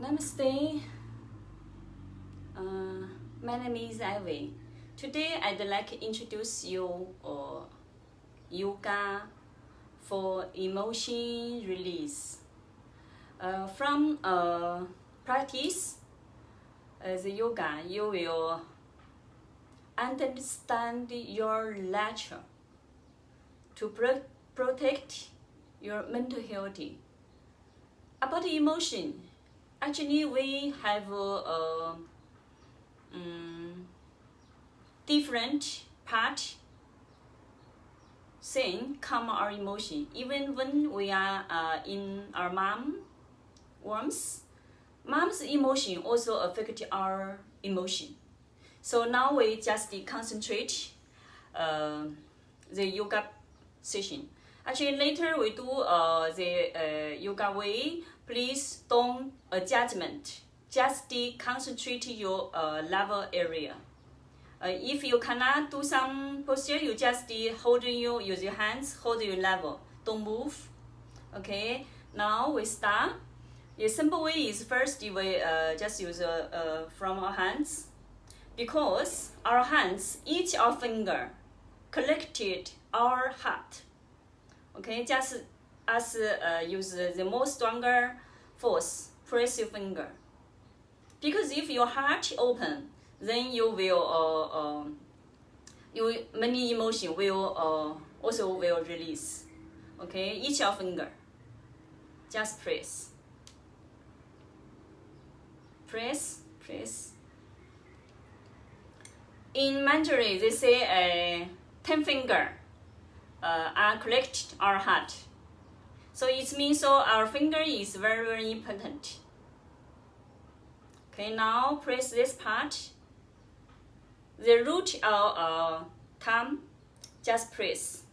Namaste. My name is Ivy. Today I'd like to introduce you yoga for emotion release. From practice the yoga, you will understand your nature to protect your mental health. About emotion, actually we have different part thing calm our emotion. Even when we are in our mom's emotion also affect our emotion. So now we just concentrate the yoga session. Actually later we do the yoga way. Please don't adjustment, just concentrate your level area. If you cannot do some posture, you just use your hands, hold your level, don't move. Okay, now we start. The simple way is first we just use from our hands, because our hands, each our finger collected our heart. Okay, just as use the more stronger force, press your finger. Because if your heart open, then you will many emotion will also will release. Okay, each your finger, just press, press, press. In Mandarin, they say 10 finger are collected our heart. So it means our finger is very, very important. Okay, now press this part. The root of thumb, just press.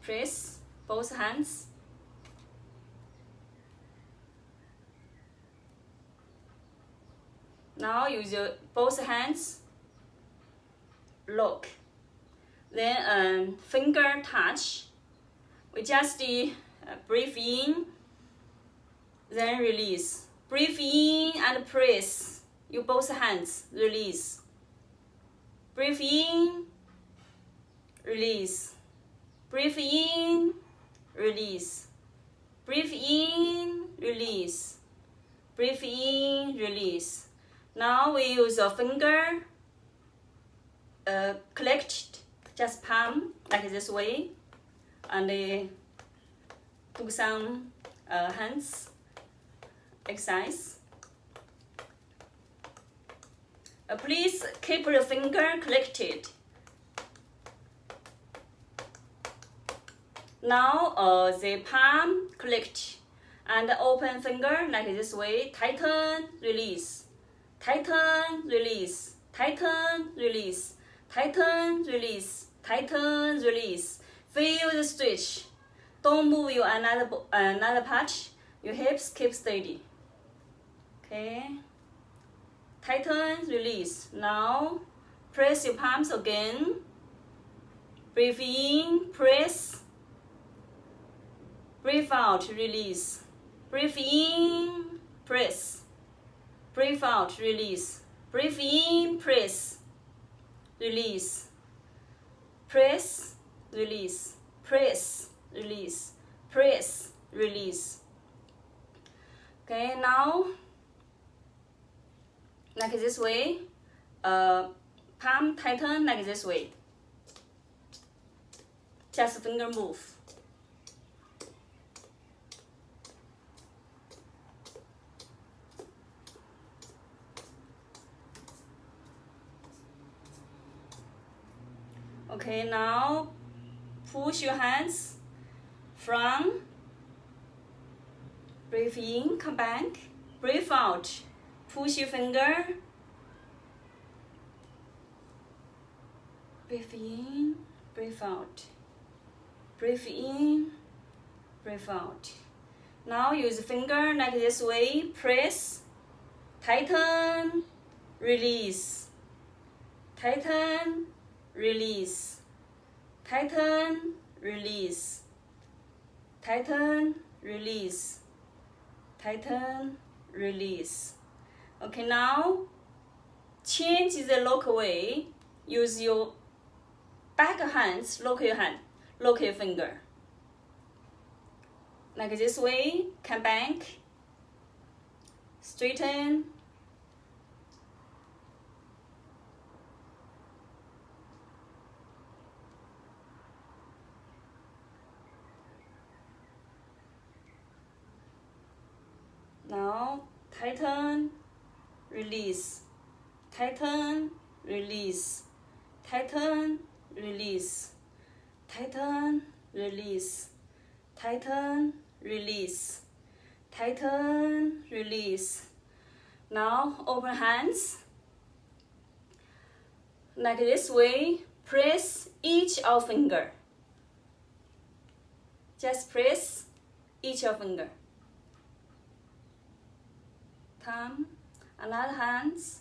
Press both hands. Now use your both hands, lock. Then finger touch. We just breathe in, then release. Breathe in and press. You both hands, release. Breathe in, release. Breathe in, release. Breathe in, release. Breathe in, release. Now we use a finger, collect just palm like this way, and do some hands exercise. Please keep the finger collected. Now the palm collect and open finger like this way. Tighten, release. Tighten, release. Tighten, release. Tighten, release. Tighten, release. Feel the stretch. Don't move your another part. Your hips keep steady. Okay. Tighten, release. Now press your palms again. Breathe in, press. Breathe out, release. Breathe in, press. Breathe out, release. Breathe in, press. Release. Press, release. Press, release. Press, release. Okay, now like this way. Palm tighten like this way. Just finger move. Okay, now push your hands from. Breathe in, come back. Breathe out. Push your finger. Breathe in, breathe out. Breathe in, breathe out. Now use finger like this way. Press, tighten, release. Tighten, release. Tighten, release. Tighten, release. tighten, release. Okay, now change the lock way. Use your back hands, lock your hand, lock your finger. Like this way, come back, straighten. Now tighten, release, tighten, release, tighten, release, tighten, release, tighten, release, tighten, release. Now open hands. Like this way, press each of finger. Just press each of finger. Thumb, another hands.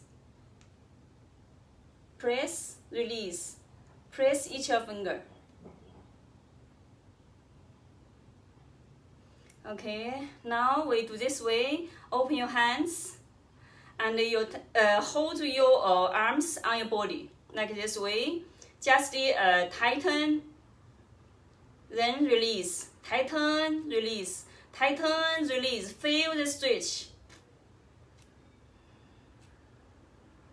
Press, release. Press each of finger. Okay, now we do this way. Open your hands and you hold your arms on your body like this way. Just tighten, then release. Tighten, release. Tighten, release. Feel the stretch.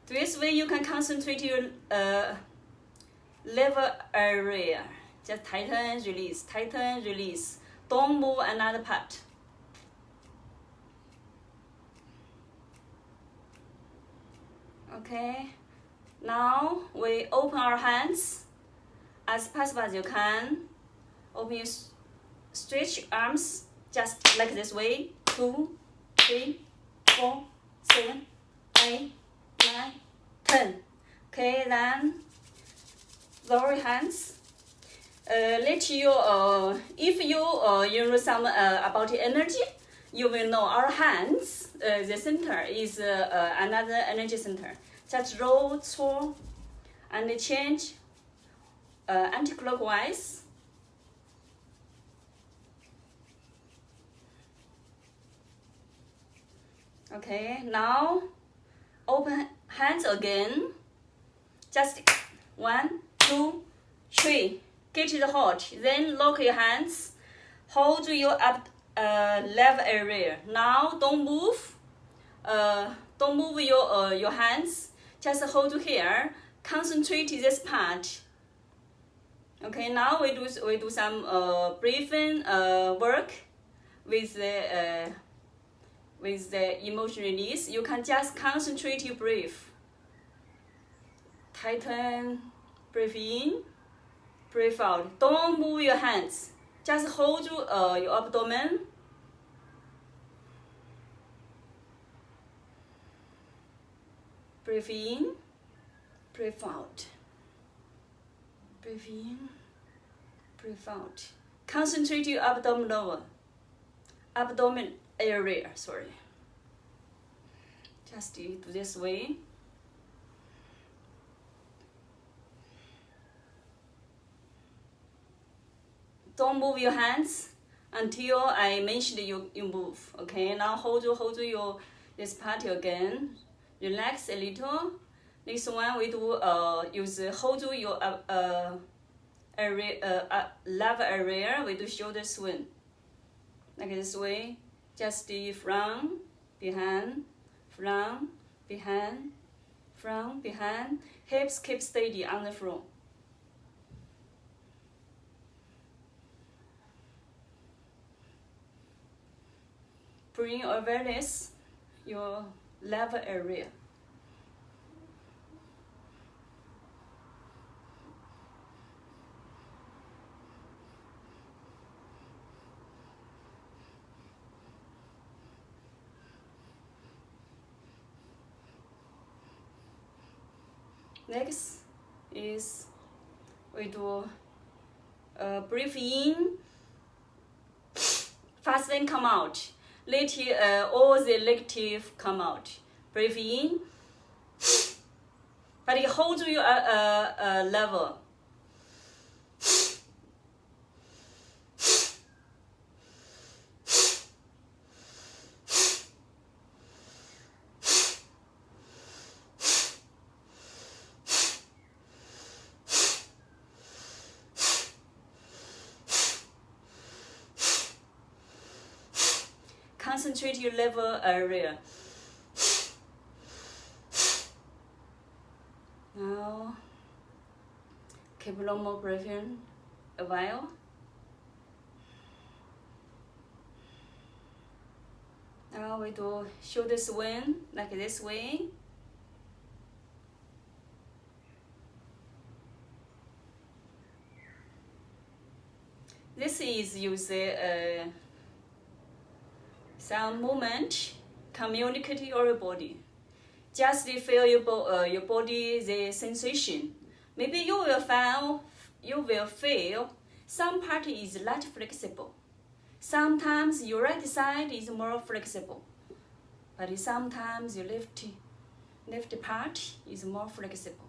This way you can concentrate your lever area. Just tighten, release. Tighten, release. Don't move another part. Okay, now we open our hands as possible as you can. Open your stretch arms just like this way. 2, 3, 4, 7, 8, 9, 10. Okay, then lower your hands. Let you if you know some about energy, you will know our hands. The center is another energy center. Just roll, swirl, and change anti-clockwise. Okay, now open hands again. Just 1, 2, 3. Get it hot. Then lock your hands. Hold your left area. Now don't move. Don't move your hands. Just hold here. Concentrate this part. Okay. Now we do some breathing work with the emotion release. You can just concentrate your breath. Tighten. Breathe in. Breathe out. Don't move your hands. Just hold your abdomen. Breathe in. Breathe out. Breathe in. Breathe out. Concentrate your abdomen area. Sorry. Just do this way. Don't move your hands until I mentioned you move. Okay, now hold your this part again. Relax a little. This one we do hold your area left area. We do shoulder swing like this way. Just the front, behind, front, behind, front, behind. Hips keep steady on the floor. Bring awareness your level area. Next is we do breathe in, fast then come out. Let all the negative come out. Breathe in, but you hold your level. Concentrate your level area. Now, keep long more breathing a while. Now we do shoulder swing like this way. This is using some movement, communicate your body. Just feel your body, the sensation. Maybe you will feel some part is not flexible. Sometimes your right side is more flexible, but sometimes your left part is more flexible.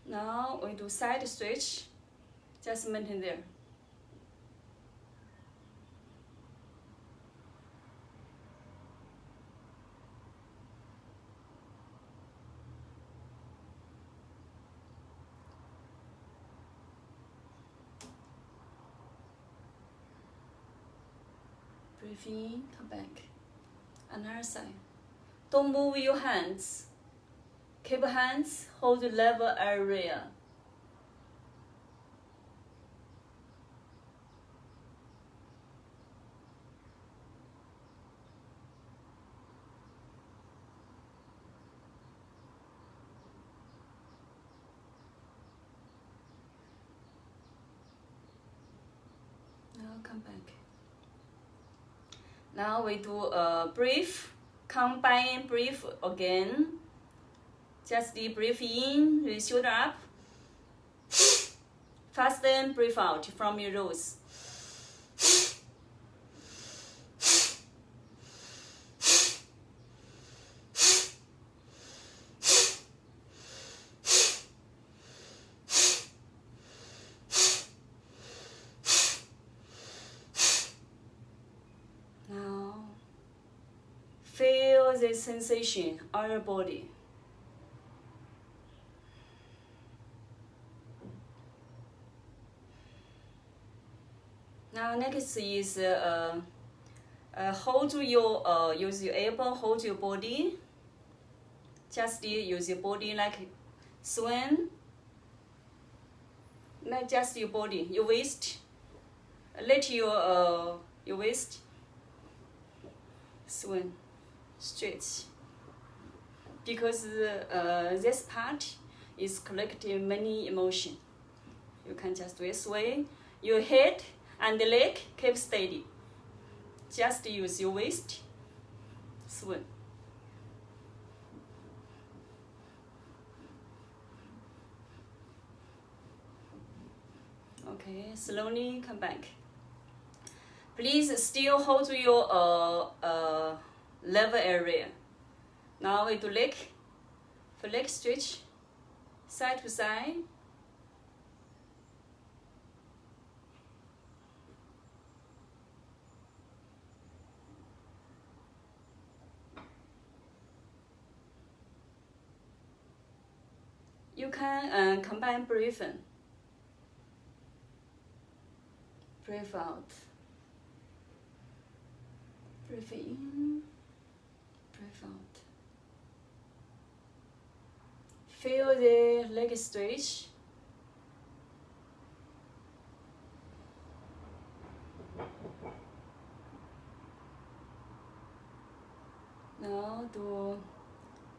Now we do side stretch, just maintain there. Breathe in, come back. Another side. Don't move your hands. Keep hands, hold level area. Now come back. Now we do a breathe, combine breathe again. Just deep breathe in, raise shoulder up. Fast then breathe out from your nose. Now feel the sensation on your body. Now next is hold your use your elbow, hold your body. Just use your body like swing. Not just your body, your waist. Let your waist swing, stretch. Because this part is collecting many emotions. You can just sway your head and the leg, keep steady. Just use your waist, swing. Okay, slowly come back. Please still hold your level area. Now we do leg stretch, side to side. You can combine breathing. Breathe out. Breathe in. Breathe out. Feel the leg stretch. Now do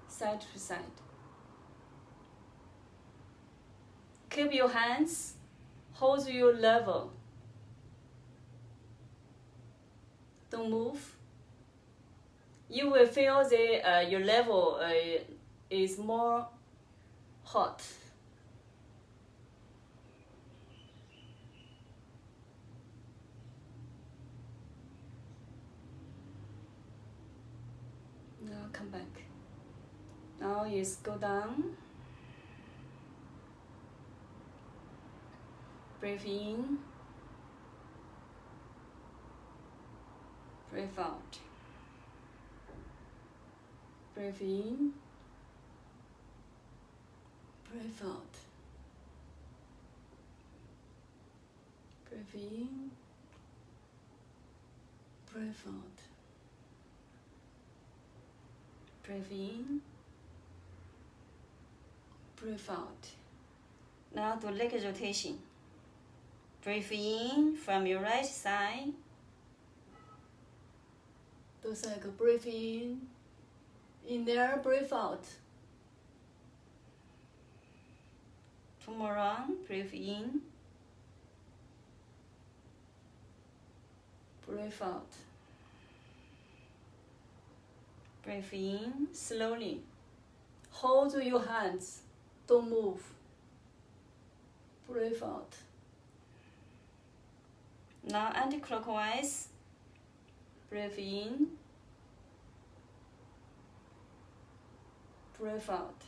side to side. Keep your hands, hold your level. Don't move. You will feel the your level is more hot. Now come back. Now is go down. Breathe in. Breathe out. Breathe in. Breathe out. Breathe in. Breathe out. Breathe in. Breathe out. Now do leg rotation. Breathe in from your right side. Do like breathe in there, breathe out. Two more round. Breathe in. Breathe out. Breathe in slowly. Hold your hands. Don't move. Breathe out. Now anti-clockwise. Breathe in. Breathe out.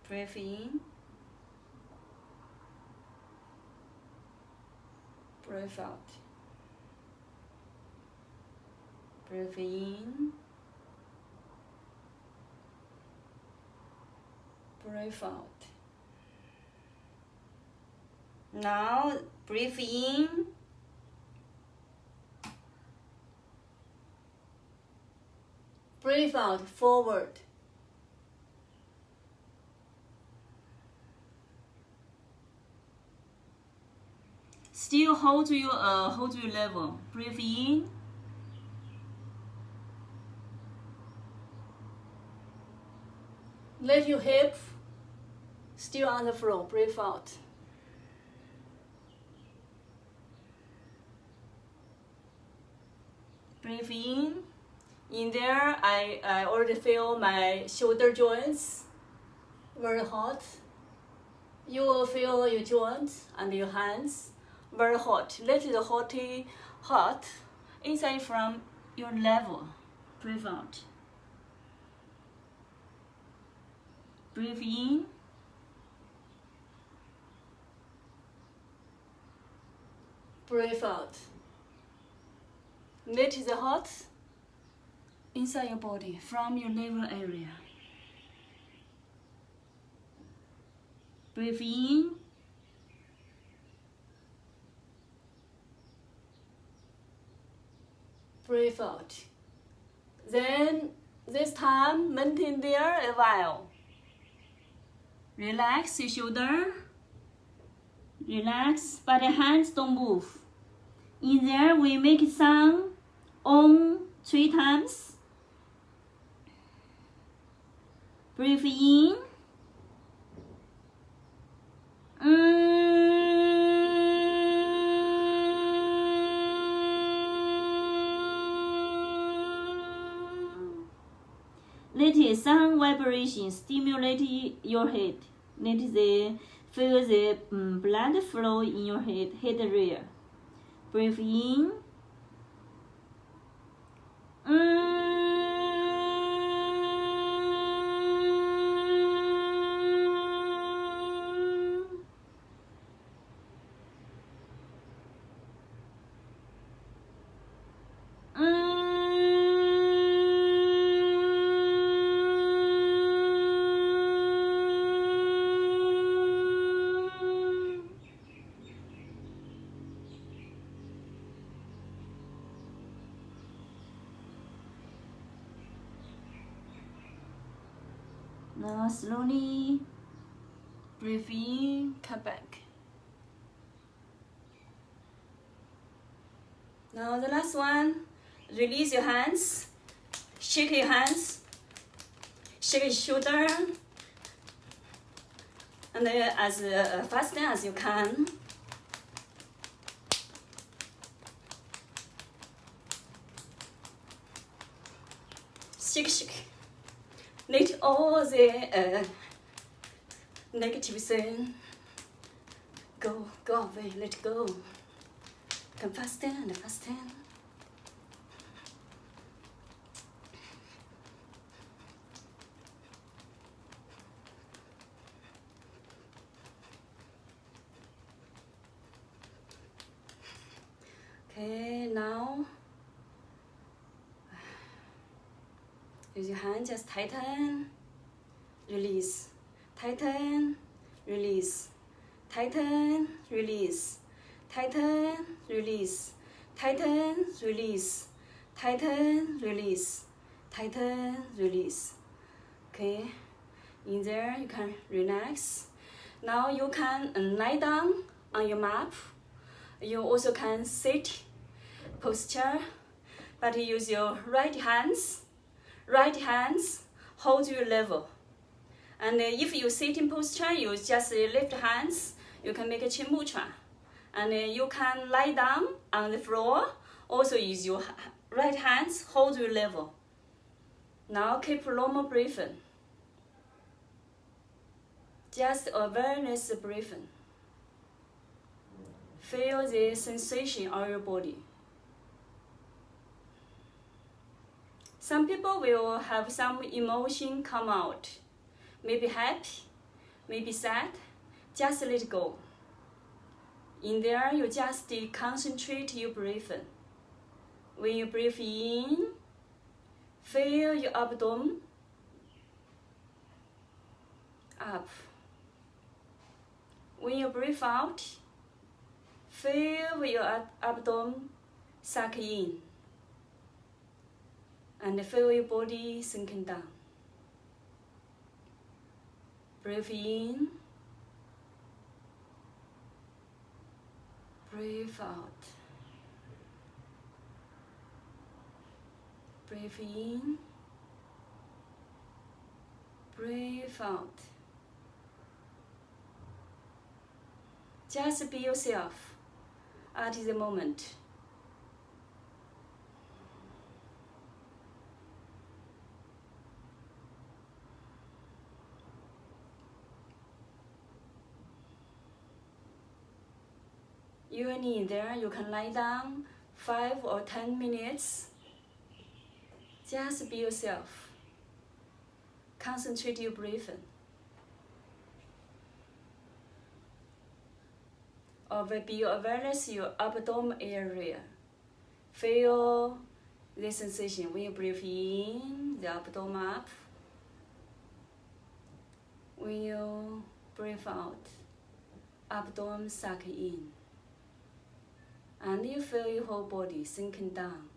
Breathe in. Breathe out. Breathe in. Breathe out. Now breathe in. Breathe out, forward. Still hold your level. Breathe in. Let your hip still on the floor. Breathe out. Breathe in. In there, I already feel my shoulder joints very hot. You will feel your joints and your hands very hot. Let it hot. Inside from your level. Breathe out. Breathe in. Breathe out. Let it hot Inside your body from your navel area. Breathe in. Breathe out. Then this time maintain there a while. Relax your shoulder. Relax, but the hands don't move. In there, we make sound on 3 times. Breathe in. Let the sound vibration stimulate your head. Feel the blood flow in your head area. Breathe in. Now slowly breathe in, come back. Now the last one, release your hands, shake your hands, shake your shoulder, and as fast as you can. Shake, shake. Let all the negative thing go away, let go. Come faster and faster. Okay, now use your hand, just tighten. release, tighten, release, tighten, release, tighten, release, tighten, release, tighten, release, tighten, release. Okay, in there you can relax. Now you can lie down on your mat. You also can sit posture, but use your right hands. Right hands hold your level. And if you sit in posture, you just lift hands. You can make a Chin Mudra. And you can lie down on the floor. Also use your right hands, hold your level. Now keep normal breathing. Just awareness breathing. Feel the sensation of your body. Some people will have some emotion come out. Maybe happy, maybe sad. Just let it go. In there, you just concentrate your breathing. When you breathe in, feel your abdomen up. When you breathe out, feel your abdomen suck in. And feel your body sinking down. Breathe in. Breathe out. Breathe in. Breathe out. Just be yourself at the moment. You are in there, you can lie down 5 or 10 minutes. Just be yourself. Concentrate your breathing. Or be your awareness, your abdomen area. Feel the sensation when you breathe in, the abdomen up. When you breathe out, abdomen suck in. And you feel your whole body sinking down.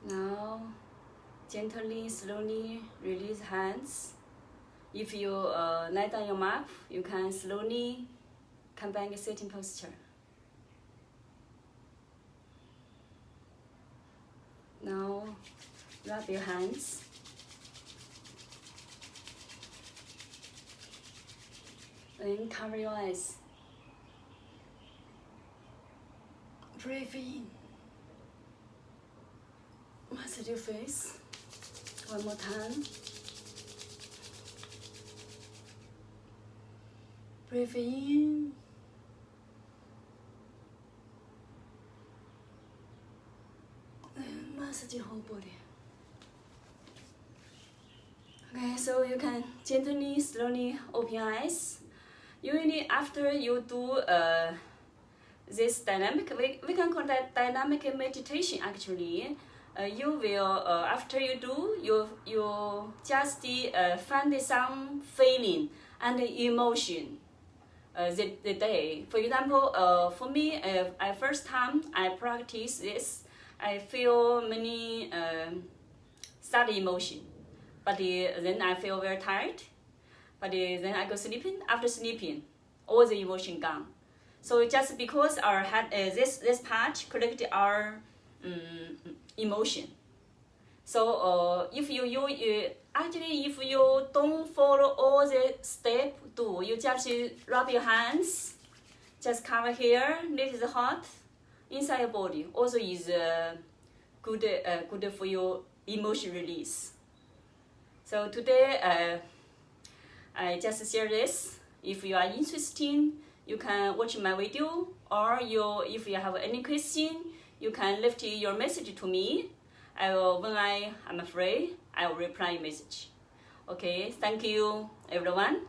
Now, gently, slowly release hands. If you lie down your mat, you can slowly come back to sitting posture. Now, rub your hands. Then cover your eyes. Breathe in. Massage your face. One more time. Breathe in. And massage your whole body. Okay, so you can gently, slowly open your eyes. Usually after you do this dynamic, we can call that dynamic meditation actually. You will, after you do, you just find some feeling and emotion the day. For example, for me, first time I practice this, I feel many sad emotion. But then I feel very tired. But then I go sleeping. After sleeping, all the emotion gone. So just because our head, this part collect our emotion. So if you actually if you don't follow all the step do, you just rub your hands, just cover here, little hot inside your body. Also is good for your emotion release. So today I just share this. If you are interested, you can watch my video, or if you have any question, you can leave your message to me. When I am free, I will reply your message. Okay, thank you everyone.